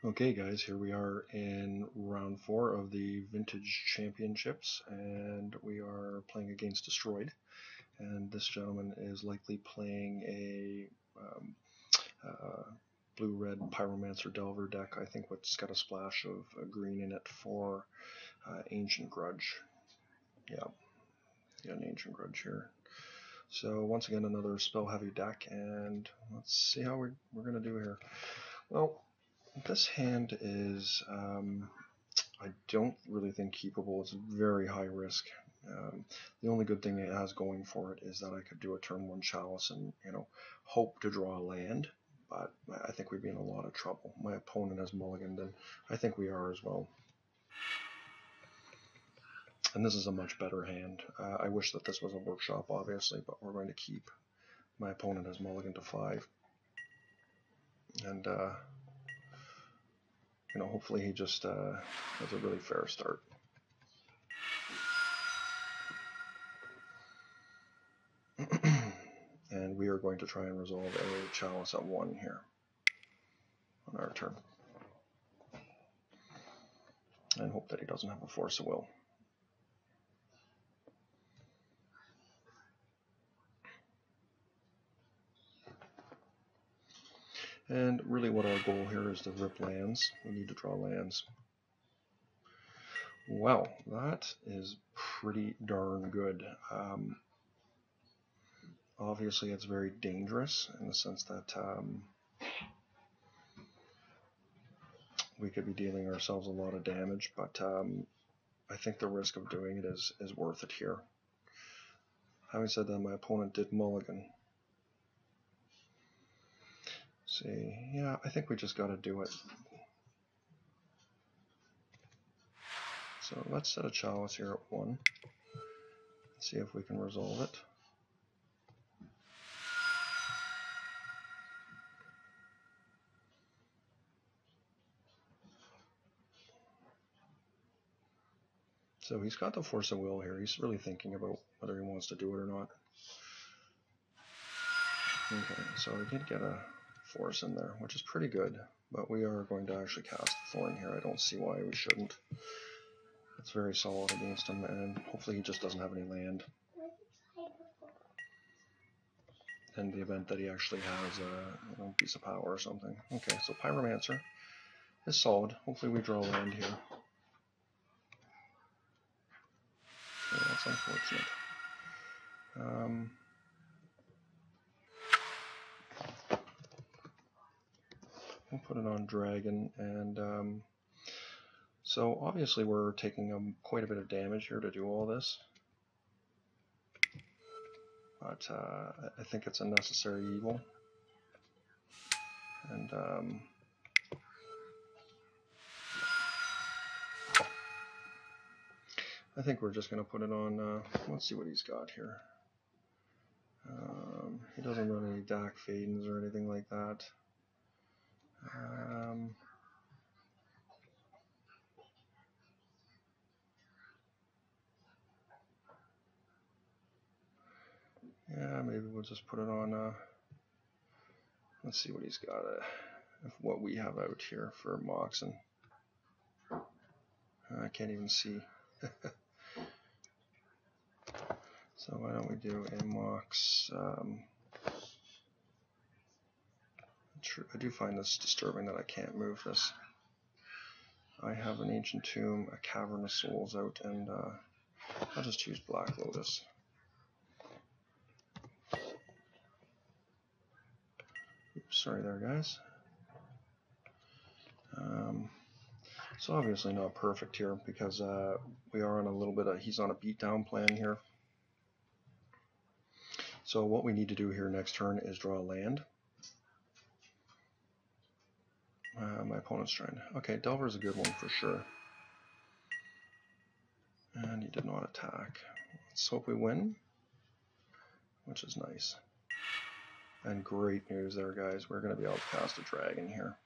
Okay, guys, here we are in round 4 of the Vintage Championships, and we are playing against Destroyed. And this gentleman is likely playing a uh, blue-red Pyromancer Delver deck. I think what's got a splash of green in it for Ancient Grudge. Yeah, got an Ancient Grudge here. So once again, another spell-heavy deck, and let's see how we're going to do here. Well, this hand is I don't really think keepable. It's very high risk. The only good thing it has going for it is that I could do a turn 1 Chalice and hope to draw a land, but I think we'd be in a lot of trouble. My opponent has mulliganed, and I think we are as well. And this is a much better hand. I wish that this was a workshop, obviously, but we're going to keep. My opponent has mulliganed to 5, and hopefully he just has a really fair start. And we are going to try and resolve a Chalice at 1 here on our turn, and hope that he doesn't have a Force of Will. And really what our goal here is to rip lands. We need to draw lands. Well, that is pretty darn good. Obviously it's very dangerous in the sense that we could be dealing ourselves a lot of damage, but I think the risk of doing it is worth it here. Having said that, my opponent did mulligan. See, yeah, I think we just got to do it. So let's set a Chalice here at 1. See if we can resolve it. So he's got the Force of Will here. He's really thinking about whether he wants to do it or not. Okay, so we did get a Force in there, which is pretty good, but we are going to actually cast Thorn here. I don't see why we shouldn't. It's very solid against him, and hopefully he just doesn't have any land. In the event that he actually has a piece of power or something. Okay, so Pyromancer is solid. Hopefully we draw land here. Okay, that's unfortunate. We'll put it on Dragon, and so obviously we're taking quite a bit of damage here to do all this. But I think it's a necessary evil. And I think we're just going to put it on, let's see what he's got here. He doesn't run any Dak Fadens or anything like that. Yeah, maybe we'll just put it on, let's see what he's got, what we have out here for Moxen. I can't even see. So why don't we do a Mox? I do find this disturbing that I can't move this. I have an Ancient Tomb, a Cavern of Souls out, and I'll just choose Black Lotus. Oops, sorry there, guys. So obviously not perfect here because we are on a little bit of, he's on a beatdown plan here. So what we need to do here next turn is draw a land. My opponent's trying to, okay, Delver's a good one for sure. And he did not attack. Let's hope we win, which is nice. And great news there, guys. We're going to be able to cast a dragon here.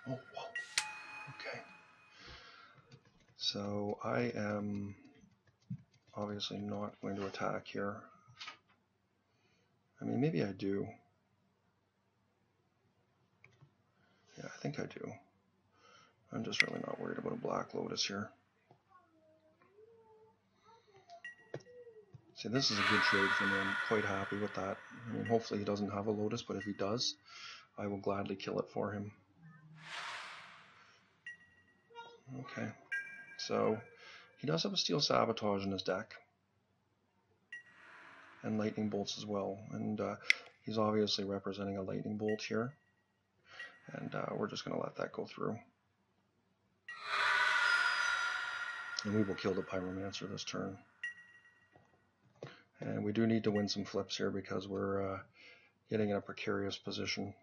Oh, wow. Okay. So I am obviously not going to attack here. I mean, maybe I do. Yeah, I think I do. I'm just really not worried about a Black Lotus here. See, this is a good trade for me. I'm quite happy with that. I mean, hopefully he doesn't have a Lotus, but if he does, I will gladly kill it for him. Okay, so he does have a Steel Sabotage in his deck, and Lightning Bolts as well, and he's obviously representing a Lightning Bolt here, and we're just going to let that go through. And we will kill the Pyromancer this turn. And we do need to win some flips here because we're getting in a precarious position.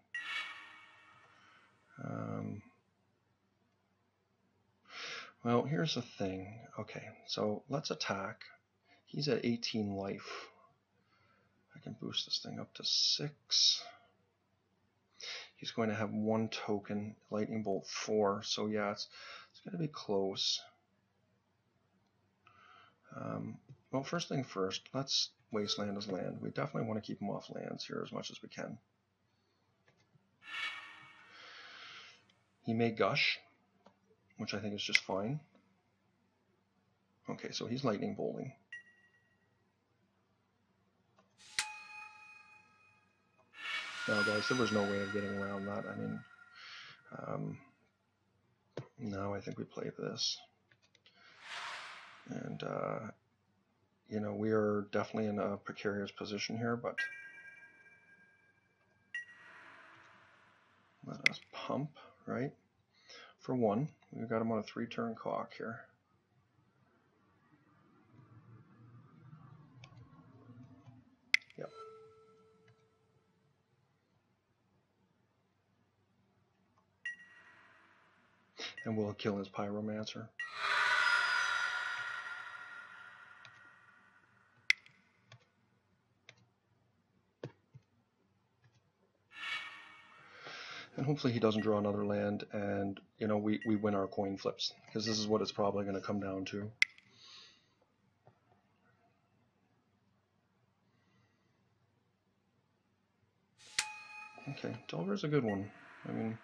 Well, here's the thing. Okay, so let's attack. He's at 18 life. I can boost this thing up to 6. He's going to have 1 token, Lightning Bolt 4. So yeah, it's going to be close. Well, first thing first, let's Wasteland his land. We definitely want to keep him off lands here as much as we can. He may Gush, which I think is just fine. Okay, so he's Lightning Bolting. No, guys, there was no way of getting around that. I mean, no, I think we play this. And, you know, we are definitely in a precarious position here, but let us pump, right? For 1, we've got him on a 3-turn clock here. Yep. And we'll kill his Pyromancer. And hopefully he doesn't draw another land, and you know we win our coin flips, because this is what it's probably going to come down to. Okay, Delver's a good one. I mean,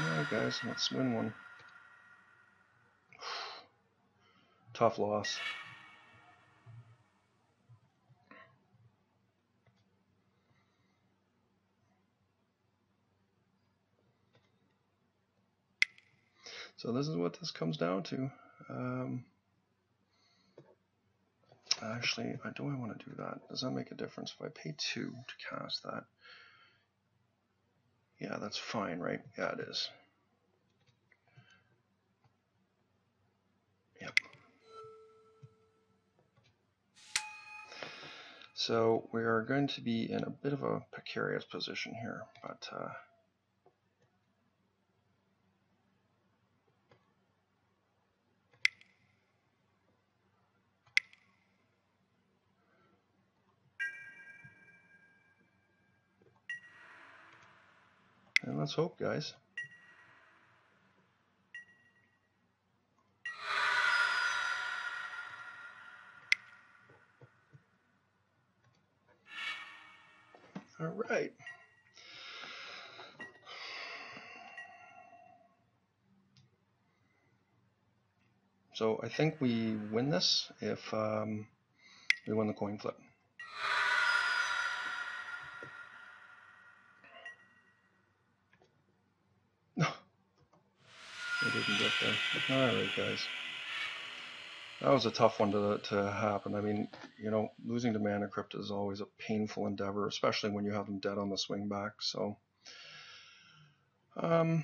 alright guys, let's win one. Tough loss. So this is what this comes down to. Actually, do I want to do that? Does that make a difference if I pay 2 to cast that? Yeah, that's fine, right? Yeah, it is. Yep. So we are going to be in a bit of a precarious position here, but and let's hope, guys. All right. So I think we win this if we win the coin flip. No, we didn't get there. All right, guys. That was a tough one to happen. I mean, you know, losing to Mana Crypt is always a painful endeavor, especially when you have them dead on the swing back. So, so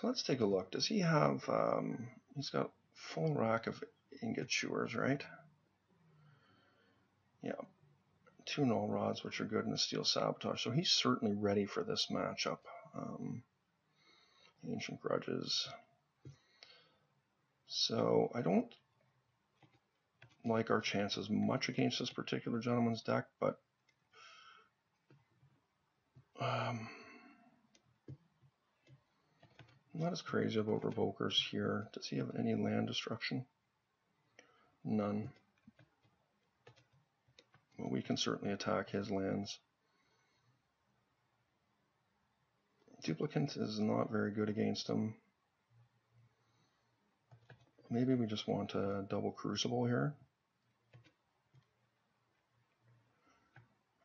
let's take a look. Does he have? He's got full rack of ingot chewers, right? Yeah, 2 null rods, which are good, and a steel sabotage. So he's certainly ready for this matchup. Ancient Grudges. So I don't like our chances much against this particular gentleman's deck, but not as crazy about Revokers here. Does he have any land destruction? None. Well, we can certainly attack his lands. Duplicant is not very good against him. Maybe we just want a double Crucible here.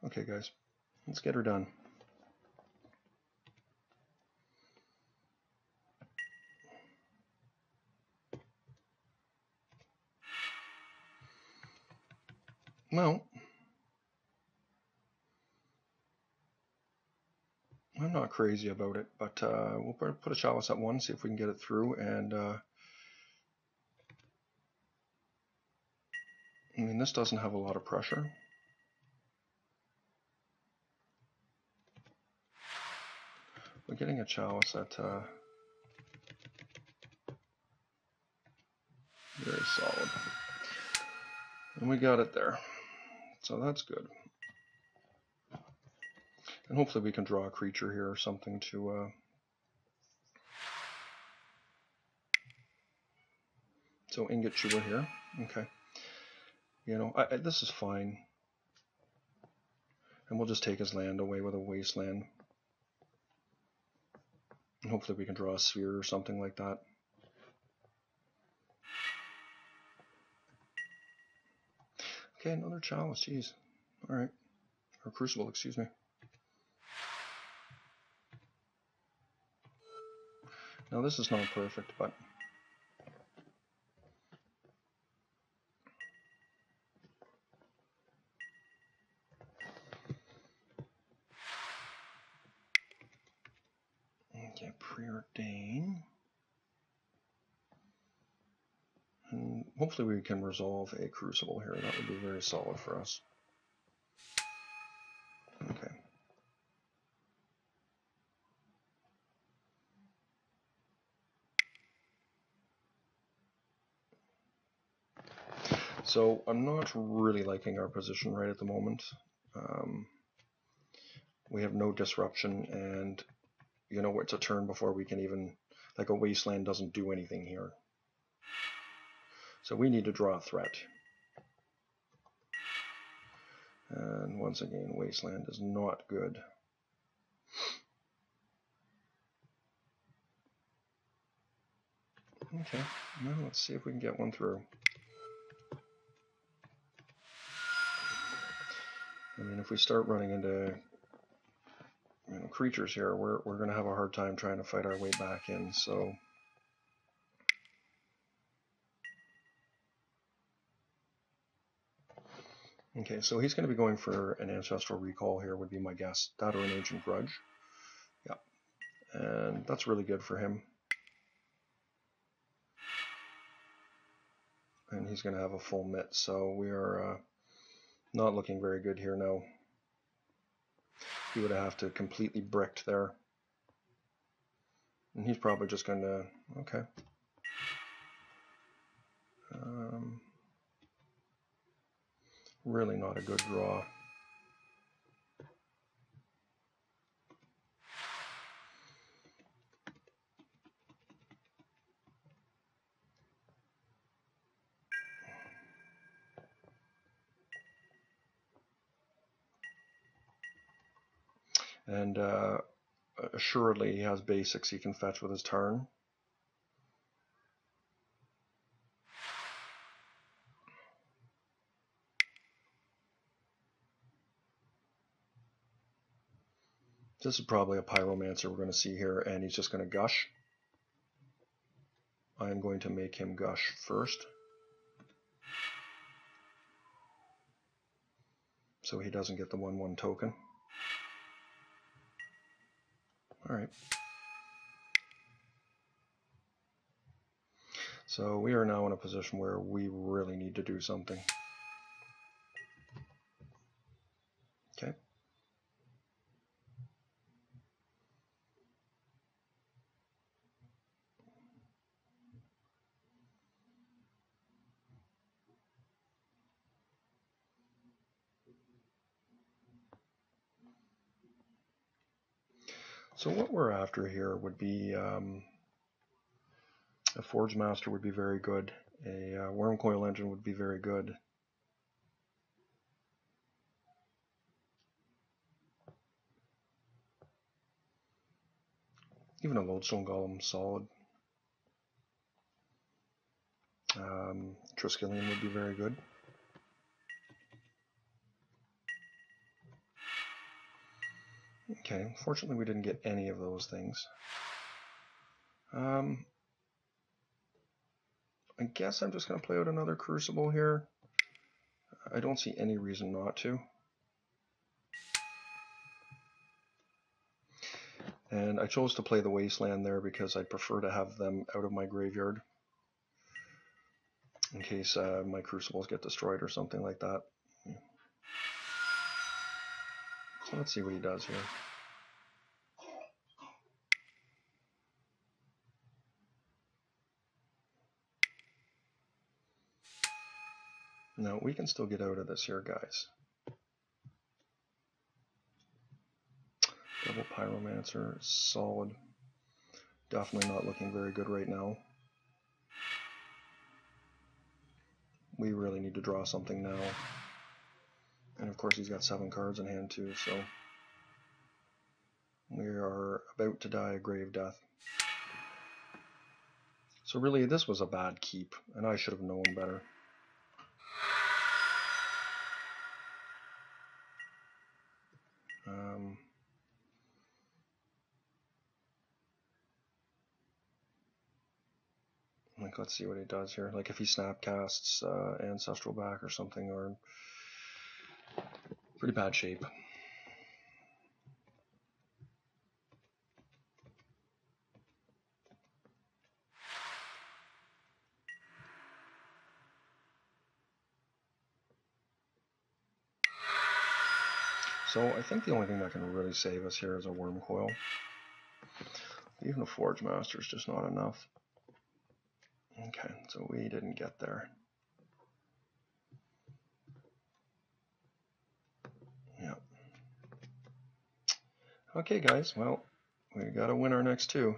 Okay, guys, let's get her done. Well, I'm not crazy about it, but we'll put a Chalice at 1, see if we can get it through, and I mean, this doesn't have a lot of pressure. We're getting a Chalice at very solid. And we got it there. So that's good. And hopefully we can draw a creature here or something to so Ingot Chewer here. Okay. You know, this is fine. And we'll just take his land away with a Wasteland. And hopefully we can draw a Sphere or something like that. Okay, another Chalice, jeez. Alright. Or Crucible, excuse me. Now this is not perfect, but okay, Preordain. And hopefully we can resolve a Crucible here. That would be very solid for us. Okay. So I'm not really liking our position right at the moment. We have no disruption, and you know, it's a turn before we can even, like a Wasteland doesn't do anything here. So we need to draw a threat. And once again, Wasteland is not good. Okay, now let's see if we can get one through. I mean, if we start running into creatures here, we're going to have a hard time trying to fight our way back in. So okay, so he's going to be going for an Ancestral Recall here, would be my guess. That or an Ancient Grudge. Yeah, and that's really good for him. And he's going to have a full mitt, so we are not looking very good here now. He would have to completely bricked there. And he's probably just going to, okay. Really not a good draw. And assuredly he has basics he can fetch with his turn. This is probably a Pyromancer we're going to see here, and he's just going to gush. I'm going to make him gush first, so he doesn't get the 1/1 token. Alright. So we are now in a position where we really need to do something. Okay. So what we're after here would be A Forge Master would be very good. A Worm Coil Engine would be very good. Even a Lodestone Golem, solid. Triskelion would be very good. Okay, fortunately we didn't get any of those things. I guess I'm just going to play out another Crucible here. I don't see any reason not to. And I chose to play the Wasteland there because I'd prefer to have them out of my graveyard in case my Crucibles get destroyed or something like that. So let's see what he does here. No, we can still get out of this here, guys. Double Pyromancer, solid. Definitely not looking very good right now. We really need to draw something now. And of course he's got 7 cards in hand too, so we are about to die a grave death. So really this was a bad keep, and I should have known better. Like, let's see what he does here. Like if he snapcasts Ancestral back or something, or pretty bad shape. So I think the only thing that can really save us here is a Worm Coil. Even a Forge Master is just not enough. Okay, so we didn't get there. Yeah. Okay, guys, well, we gotta win our next 2.